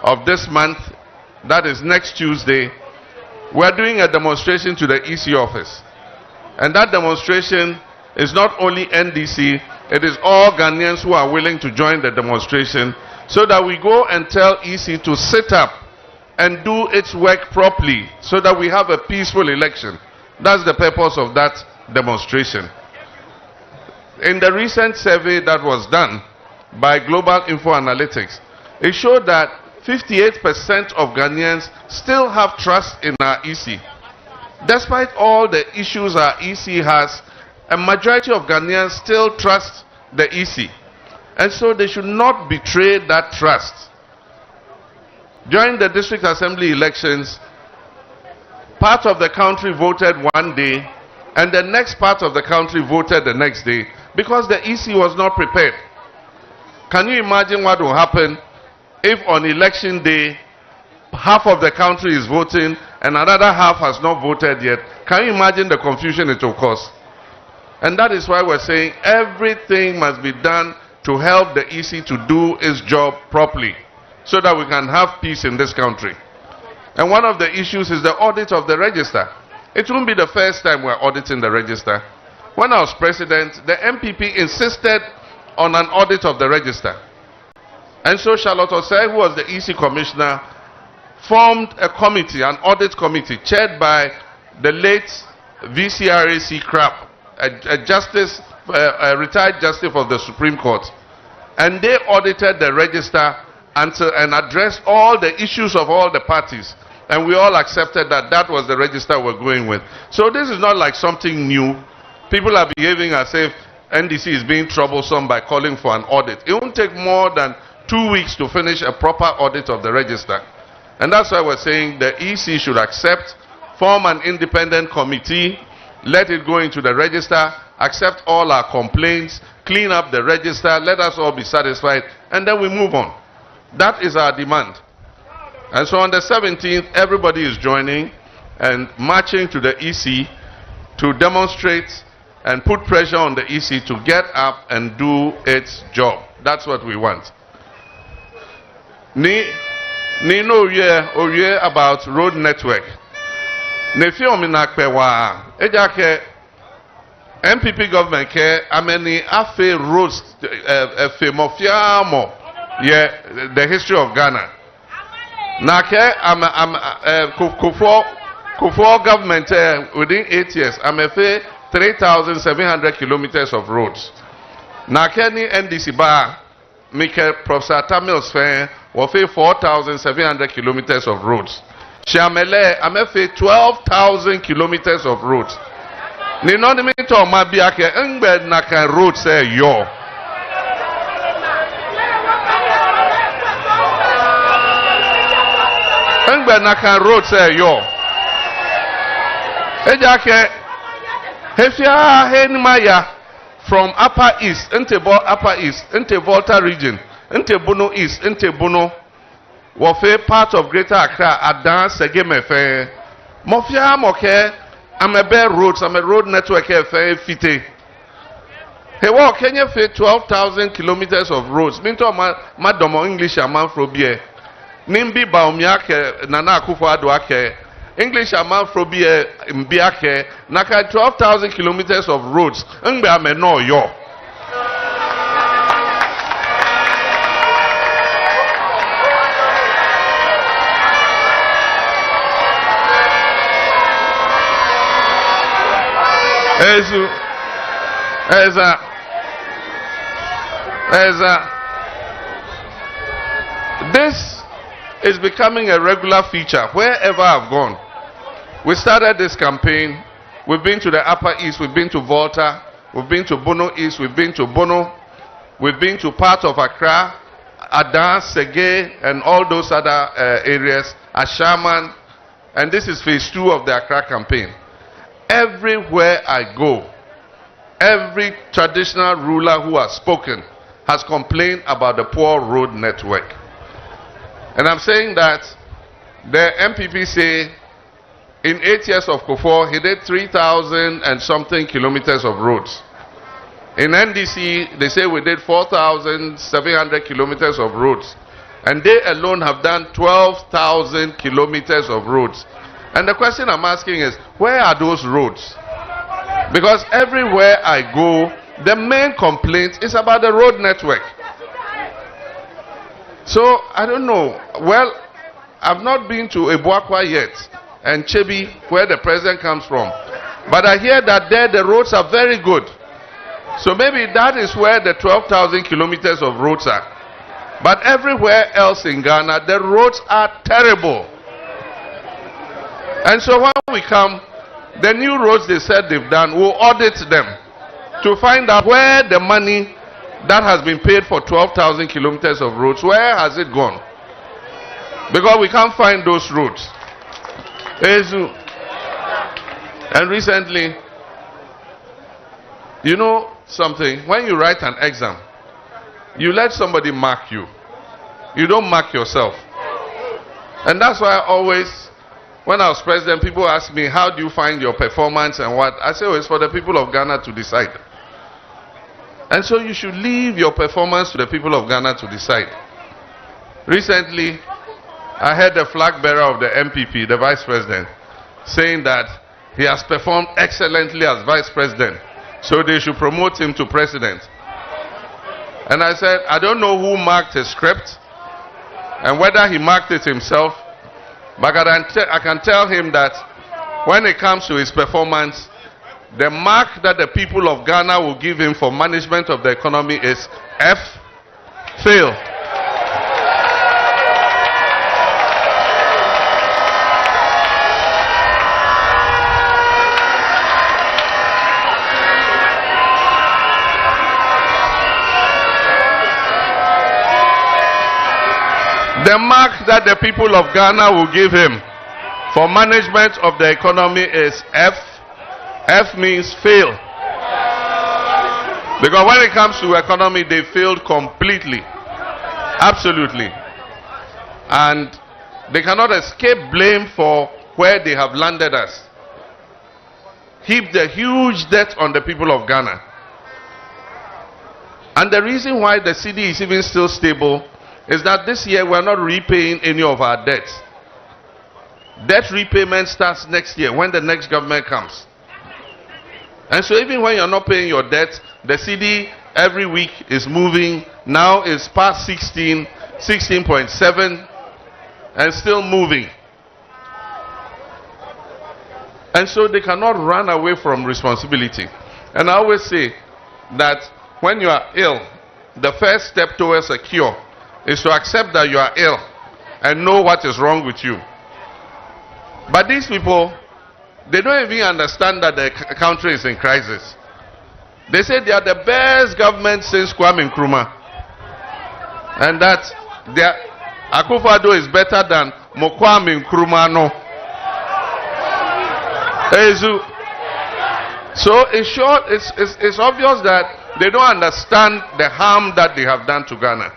of this month, that is next Tuesday, we're doing a demonstration to the EC office. And that demonstration is not only NDC, it is all Ghanaians who are willing to join the demonstration so that we go and tell EC to sit up and do its work properly so that we have a peaceful election. That's the purpose of that demonstration. In the recent survey that was done by Global Info Analytics, it showed that 58% of Ghanaians still have trust in our EC. Despite all the issues our EC has, a majority of Ghanaians still trust the EC. And so they should not betray that trust. During the district assembly elections, part of the country voted one day, and the next part of the country voted the next day, because the EC was not prepared. Can you imagine what will happen if on election day, half of the country is voting and another half has not voted yet? Can you imagine the confusion it will cause? And that is why we're saying everything must be done to help the EC to do its job properly so that we can have peace in this country. And one of the issues is the audit of the register. It won't be the first time we're auditing the register. When I was president, the MPP insisted on an audit of the register. And so Charlotte Osei, who was the EC commissioner, formed a committee, an audit committee, chaired by the late VCRAC Crap, a retired justice of the Supreme Court. And they audited the register and addressed all the issues of all the parties. And we all accepted that that was the register we're going with. So this is not like something new. People are behaving as if NDC is being troublesome by calling for an audit. It won't take more than 2 weeks to finish a proper audit of the register. And that's why we're saying the EC should accept, form an independent committee, let it go into the register, accept all our complaints, clean up the register, let us all be satisfied, and then we move on. That is our demand. And so on the 17th, everybody is joining and marching to the EC to demonstrate and put pressure on the EC to get up and do its job. That's what we want. Ni no oye about road network. Ne fi ominakpe wa ejake MPP government ke ameni afe roads fe mofiamo ye the history of Ghana. Na ke Kufuor government within 8 years amefe 3,700 kilometers of roads. Na ke ni NDC ba Mike Professor Tamils fe wofe 4,700 kilometers of roads. Shamele amefe 12,000 kilometers of roads. Ni nonimi to mabia ke engbe na kan road say yo. Engbe na kan road say yo. Eja ke hefia henmaya from Upper East into Volta region. Ntebono East, Ntebono, Wafe part of Greater Accra, Adan, Segemefe, Mofia Moke, I'm a bare roads, I'm a road network here, Fite. He walk Kenya fe 12,000 kilometers of roads. Minto Madomo English Amanfro bie. Nimbi Baumyake, Nana Akufo-Addo ake. English Amanfro bie Mbiake. Naka 12,000 kilometers of roads. Ngbe ameno yo. This is becoming a regular feature wherever I've gone. We started this campaign. We've been to the Upper East, we've been to Volta, we've been to Bono East, we've been to Bono, we've been to part of Accra, Adan, Sege, and all those other areas, Ashaman, and this is phase 2 of the Accra campaign. Everywhere I go, every traditional ruler who has spoken has complained about the poor road network. And I'm saying that the MPP say in 8 years of Kufuor, he did 3,000 and something kilometers of roads. In NDC, they say we did 4,700 kilometers of roads. And they alone have done 12,000 kilometers of roads. And the question I'm asking is, where are those roads? Because everywhere I go, the main complaint is about the road network. So, I don't know. Well, I've not been to Ebuakwa yet, and Chebi, where the president comes from. But I hear that there the roads are very good. So maybe that is where the 12,000 kilometers of roads are. But everywhere else in Ghana, the roads are terrible. And so when we come, the new roads they said they've done, we'll audit them to find out where the money that has been paid for 12,000 kilometers of roads, where has it gone? Because we can't find those roads. And recently, you know something, when you write an exam, you let somebody mark you. You don't mark yourself. And that's why I always, when I was president, people ask me, how do you find your performance and what? I say, oh, it's for the people of Ghana to decide. And so you should leave your performance to the people of Ghana to decide. Recently, I heard the flag bearer of the MPP, the vice president, saying that he has performed excellently as vice president, so they should promote him to president. And I said, I don't know who marked his script and whether he marked it himself, but I can tell him that when it comes to his performance, the mark that the people of Ghana will give him for management of the economy is F, fail. The mark that the people of Ghana will give him for management of the economy is F. F means fail. Because when it comes to economy, they failed completely. Absolutely. And they cannot escape blame for where they have landed us. Heap the huge debt on the people of Ghana. And the reason why the cedi is even still stable is that this year we are not repaying any of our debts. Debt repayment starts next year when the next government comes. And so even when you're not paying your debt, the cedi every week is moving. Now it's past 16, 16.7, and still moving. And so they cannot run away from responsibility. And I always say that when you are ill, the first step towards a cure is to accept that you are ill and know what is wrong with you. But these people, they don't even understand that the country is in crisis. They say they are the best government since Kwame Nkrumah. And that Akufo-Addo is better than Kwame Nkrumah no. So it's short, it's obvious that they don't understand the harm that they have done to Ghana.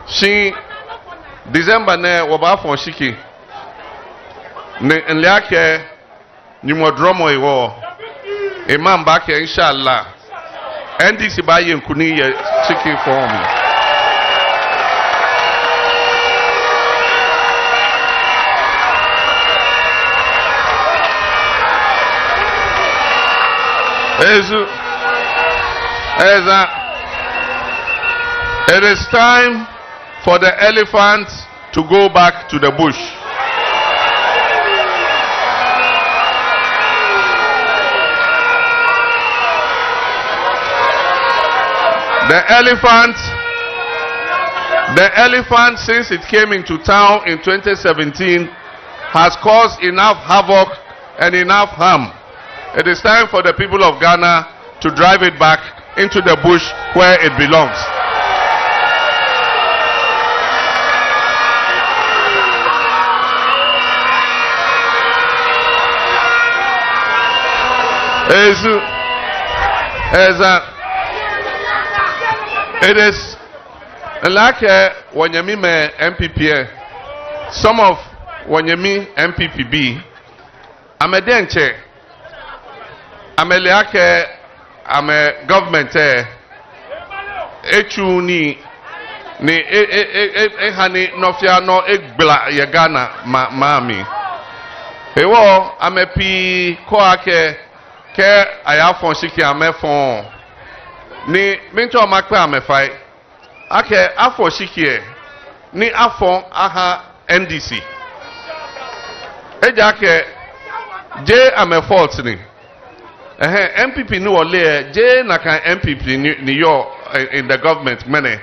She December ne waba for shiki. Ne Ngleshie nyumodromo iwo. Imam back inshallah. NDC ba yenkuni ye shiki for me. It is time for the elephants to go back to the bush. The elephant, since it came into town in 2017, has caused enough havoc and enough harm. It is time for the people of Ghana to drive it back into the bush where it belongs. It is like Wanyami MPP, some of Wanyami MPPB, Amedenche, Ameliake, Ame government, Echuni, Ehani, Nofia, no Egbla, Yagana, Mami. Ewo, Amepi, Koake, Ke Ayafon Shiki, Amefon. Ni minto amakwe amefai ake afọ shikie ni afọ aha NDC eja ake J amefort ni MPP ni wole J na kan MPP ni yo in the government mene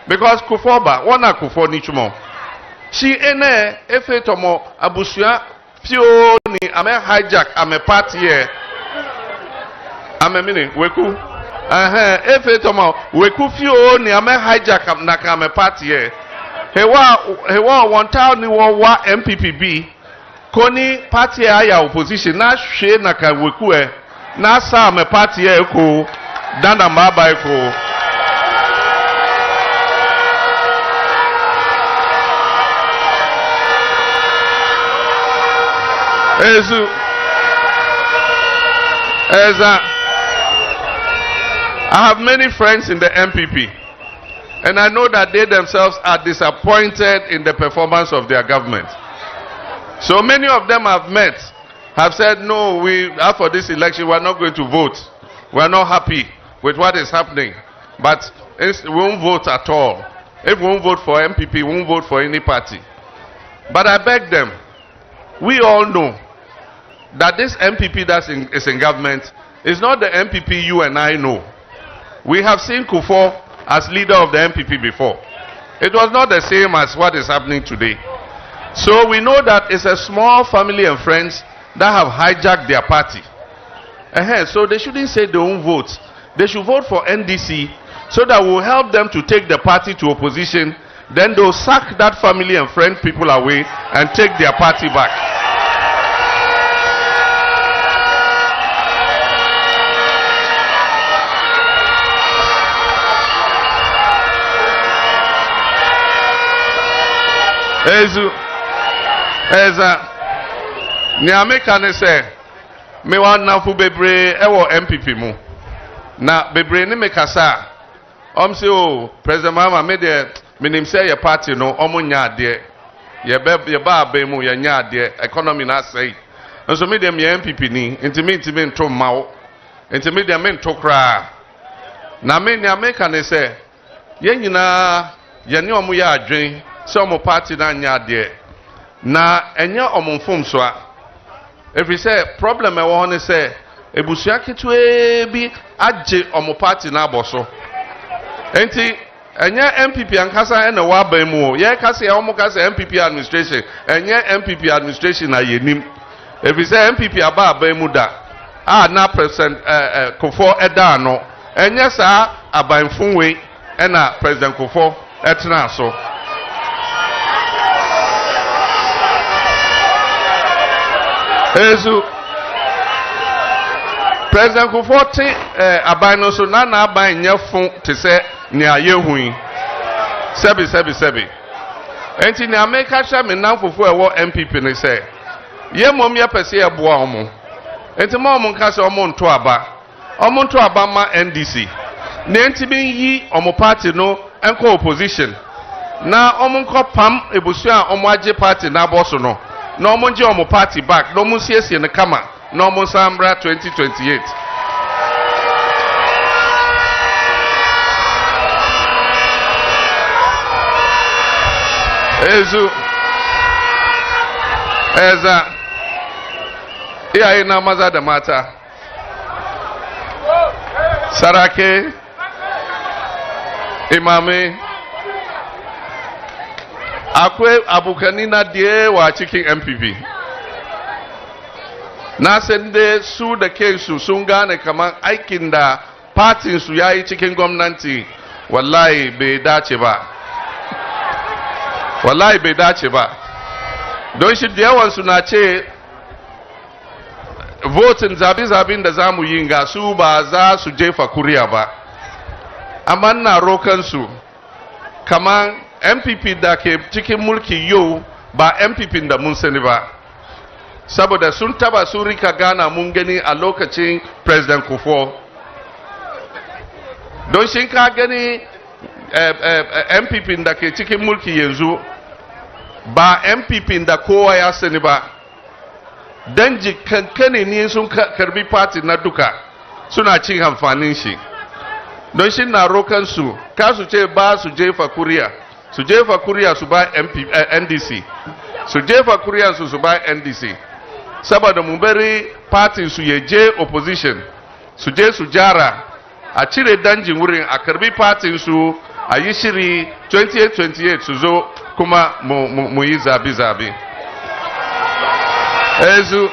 because kufoba wana kufo ni chumo shi ene efe tomo abusua fio ni ame hijack ame party ye ame mini weku efe tomo wekufio ni ame hijack na kame party e hewa one town ni wa MPPB koni party aya opposition na hwe na ka weku e na sa ame party e ko dana maba e ko I have many friends in the MPP, and I know that they themselves are disappointed in the performance of their government. So many of them have met, have said, no, after this election, we are not going to vote. We are not happy with what is happening, but we won't vote at all. If we won't vote for MPP, we won't vote for any party. But I beg them, we all know that this MPP that is in government is not the MPP you and I know. We have seen Kufuor as leader of the MPP before. It was not the same as what is happening today. So we know that it's a small family and friends that have hijacked their party. So they shouldn't say they won't vote. They should vote for NDC so that we'll help them to take the party to opposition. Then they'll sack that family and friend people away and take their party back. Ni America ne say me wan na fu bebre e wo MPP mu na bebre ni me kasa say o President Mahama me de minim say your party no omo nya ade ye ba aba mu ye nya ade economy na say nso me de me MPP ni ntimi nto mawo ntimi de me nto kra na me ni America ne say ye nyina ye ne omo ya adwen say omo party na nya ade na enye omomfom so a if we say problem e wo ne say ebusua ketwe bi age omo party na aboso enti enye MPP ankasa ene wa ban mu ye kase e omo kase MPP administration enye MPP administration na yenim if we say MPP aba ban mu da na president Kufuor eda no enye sa abanfun we na president Kufuor etena so President Kufuor te aban no so na aban nya fun te se ne ayehui Sebi. Enti ni America sha me nan fufu e wo MPP ni say. Ye mom ye pese e boa omo. Enti ma omo nka se omo nto aba. Omo nto aba ma NDC. Na enti bi yi omo party no enko opposition. Na omo nko pam ebusu a omo age party na boss no. Na omo nje omo party back. Na omo siesie ne kama. Na omo sambra 2028. Eza iyaye na maza da mata sarake imame akwai abokani na da wa cikin MPP na san dai su da kansu sun gane kamar aikin da partin su yayi cikin gwamnati wallahi bai dace ba don shi da yawansu na ce votin zabin da za mu yi ga su ba za su jefa kuriya ba amma na rokansu kamar MPP da ke cikin mulki yau ba MPP da mun sani ba saboda sun taba su rika gana mun gani a lokacin President Kufuor don shi ka gani MPP da ke cikin mulki yanzu ba MPP da kowa ya sani ba dan jikankane ne sun karbi party na duka suna cin amfanin shi don shi na rokan su ka su ce ba su jefa kuriya su ba NDC su jefa kuriya su ba NDC saboda mu bari party su ya je opposition su je su jara a cire danjin wurin a karbi party su a yi shiri 28 su zo kuma mu yi zabi. Eza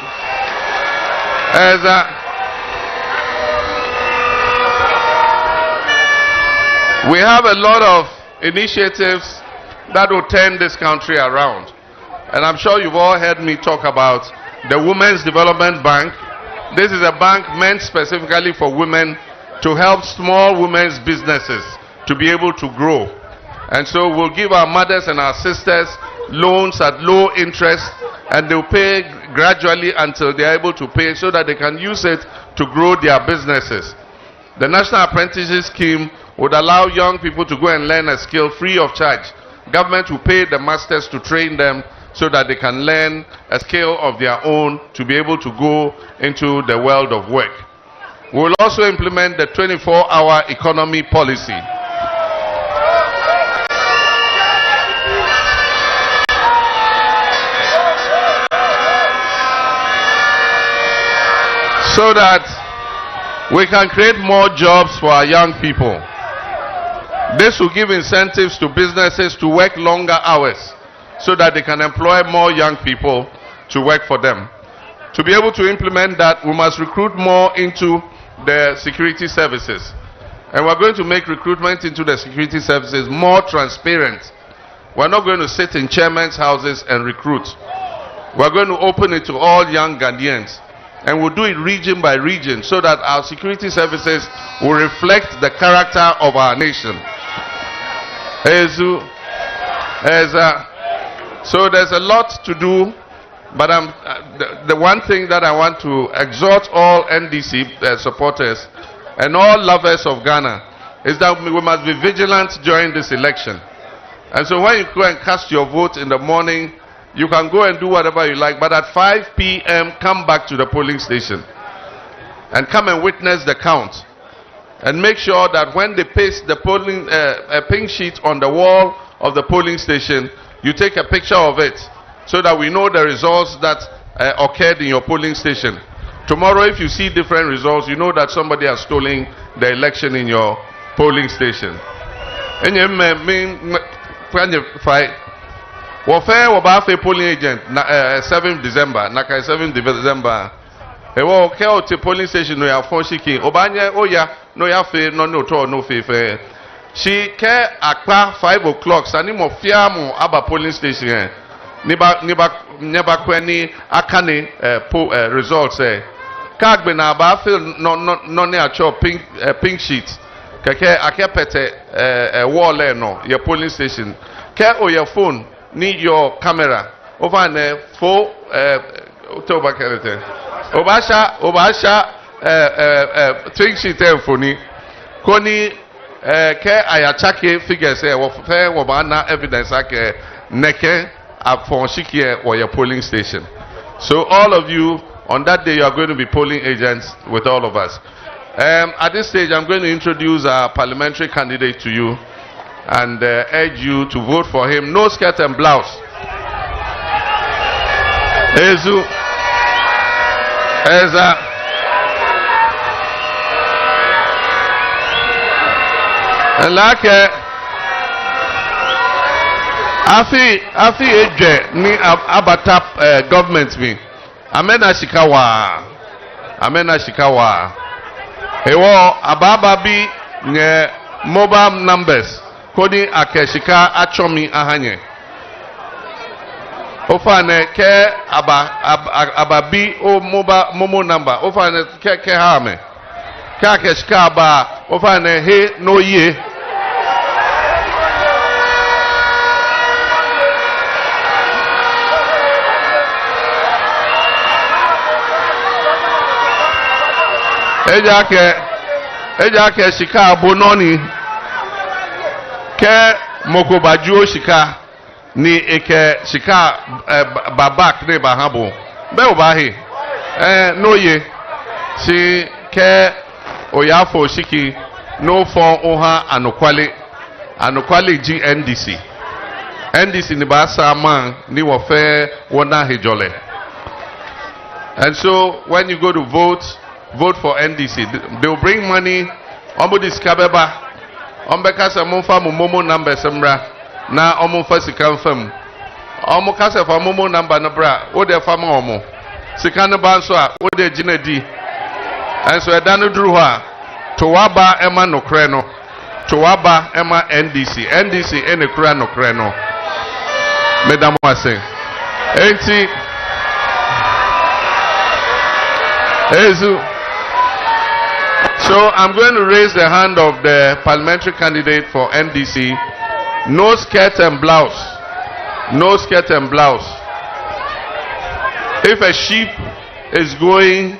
we have a lot of initiatives that will turn this country around. And I'm sure you've all heard me talk about the Women's Development Bank. This is a bank meant specifically for women to help small women's businesses to be able to grow. And so we'll give our mothers and our sisters loans at low interest, and they'll pay gradually until they're able to pay so that they can use it to grow their businesses. The National Apprenticeship Scheme would allow young people to go and learn a skill free of charge. Government will pay the masters to train them so that they can learn a skill of their own to be able to go into the world of work. We'll also implement the 24-hour economy policy. So that we can create more jobs for our young people. This will give incentives to businesses to work longer hours so that they can employ more young people to work for them. To be able to implement that, we must recruit more into the security services. And we're going to make recruitment into the security services more transparent. We're not going to sit in chairmen's houses and recruit. We're going to open it to all young Ghanaians. And we'll do it region by region so that our security services will reflect the character of our nation. So there's a lot to do, but the one thing that I want to exhort all NDC supporters and all lovers of Ghana is that we must be vigilant during this election. And so when you go and cast your vote in the morning, you can go and do whatever you like, but at 5 p.m. come back to the polling station and come and witness the count. And make sure that when they paste the polling pink sheet on the wall of the polling station, you take a picture of it so that we know the results that occurred in your polling station. Tomorrow, if you see different results, you know that somebody has stolen the election in your polling station. Wafe wabafe polling agent na 7th December na 7th December ewo ke o te polling station no ya fon shiki obanye oya no ya fe no to no fe fe shi ke akpa 5 o'clock sani mo fiamu aba polling station niba kweni akane results ka gbe na ba fe no ne acho pink sheet keke akepete wall no your polling station ke o your phone need your camera over ne fo to ba kerete obasha twin sheet phone koni ke ayachake figures wo fe wo ba na evidence ake neke upon shikie or your polling station. So all of you on that day you are going to be polling agents with all of us. At this stage I'm going to introduce our parliamentary candidate to you and urge you to vote for him. No skirt and blouse. Ezu Eza Like afi eje ni abata government mi amena shikawa ewo ababa bi nye mobile numbers kodi akeshika achomi ahanye ofane ke ababi o mobile momo number ofane ke hame ke akeshika aba ofane he no ye Ejake shika abononi ke mokobajuo shika ni eke shika babak ne bahabo be obahi no ye si ke oyafo shiki no for oha anokwale GNDC ni ba sama ni wo fe wona hejole. And so when you go to vote for NDC. They will bring money. Omo diskabeba. Ombe kasa monfa momo number semra. Na omo fa sika fam. Omo kasa fa momo number na bra. O de fa ma omo. Sika no ba nso a o de gina di. Enso eda no duru ha. To waba ema no kre no. To waba ema NDC. NDC ene kra no kre no. Madam Wase. Enti Ezu. So I'm going to raise the hand of the parliamentary candidate for NDC. No skirt and blouse. No skirt and blouse. If a sheep is going,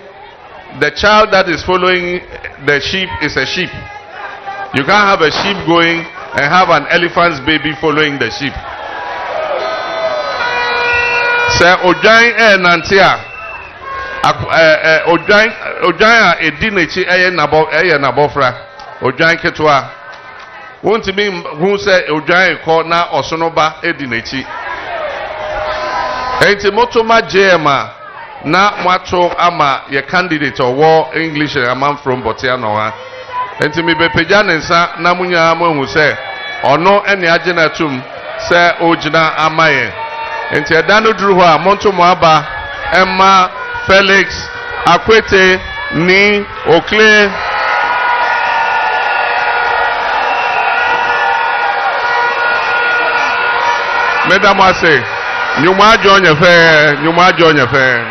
the child that is following the sheep is a sheep. You can't have a sheep going and have an elephant's baby following the sheep. Say Ojain Nantia. Ojan edinechi eye nabofra ojan ketwa won't be who say ojan ko na osonoba edinechi enti motoma jema na mwato ama ye candidate owo English Amanfro Bortianor ha enti me bepeja nensa na munya mo say ono ene agena tum say ojina amaye enti edano duru ho a montomo aba emma Felix Akwete ni Okle Madam Wase, nyuma jonya fe